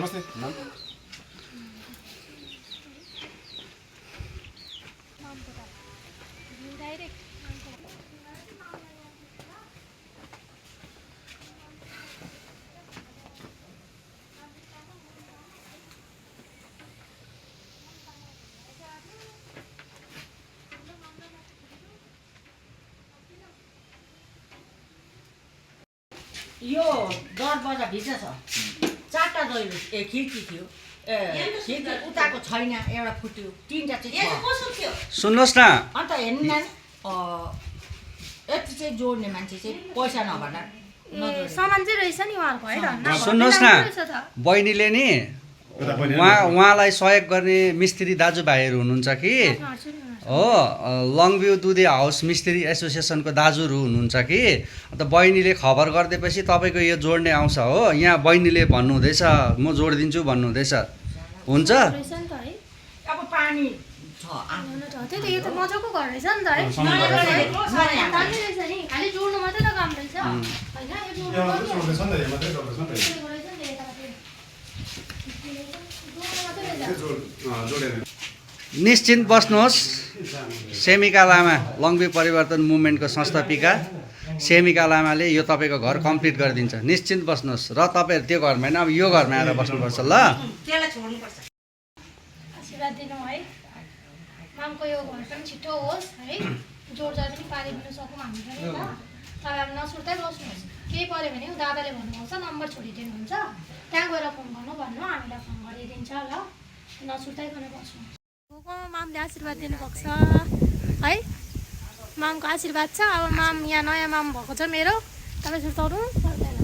नमस्ते यो दरवाजा भित्र छ चारटा दैलो खिड्की थियो खिड्की उताको छैन एउटा फुट्यो तीनटा चाहिँ छ सुन्नुहोस् न अन्त हेर्नु नानी यति चाहिँ जोड्ने मान्छे चाहिँ पैसा नभर्दा सामान चाहिँ रहेछ नि उहाँहरूको है धन्न सुन्नुहोस् न बहिनीले नि उहाँलाई सहयोग गर्ने मिस्त्री दाजुभाइहरू हुनुहुन्छ कि हो लङभ्यू दुधे हाउस मिस्त्री एसोसिएसनको दाजुहरू हुनुहुन्छ कि अन्त बहिनीले खबर गरिदिएपछि तपाईँको यो जोड्ने आउँछ हो यहाँ बहिनीले भन्नुहुँदैछ म जोडिदिन्छु भन्नुहुँदैछ हुन्छ अब पानी छ त्यही त यो त मजाको घर रहेछ नि त है दामी रहेछ नि खालि जोड्नु मात्रै त काम रहेछ होइन निश्चिन्त बस्नुहोस् सेमिका लामा लङभ्यू परिवर्तन मुभमेन्टको संस्थापिका सेमिका लामाले यो तपाईँको घर कम्प्लिट गरिदिन्छ निश्चिन्त बस्नुहोस् र तपाईँहरू त्यो घरमा होइन अब यो घरमा आएर बस्नुपर्छ ल आशीर्वाद दिनु है मामको यो घर पनि छिटो होस् है जोडजाड पनि पारिदिनु सकौँ हामी पनि ल तपाईँ अब नसुर्ताइ बस्नुहोस् केही पऱ्यो भने दादाले भन्नुहुन्छ नम्बर छोडिदिनुहुन्छ त्यहाँ गएर फोन गर्नु भन्नु हामीलाई फोन गरिदिन्छ ल नसुर्ताइकन बस्नु मामले आशीर्वाद दिनुभएको छ है मामको आशीर्वाद छ अब माम यहाँ नयाँ माम भएको छ मेरो तपाईँ सुर्ताउनु पर्दैन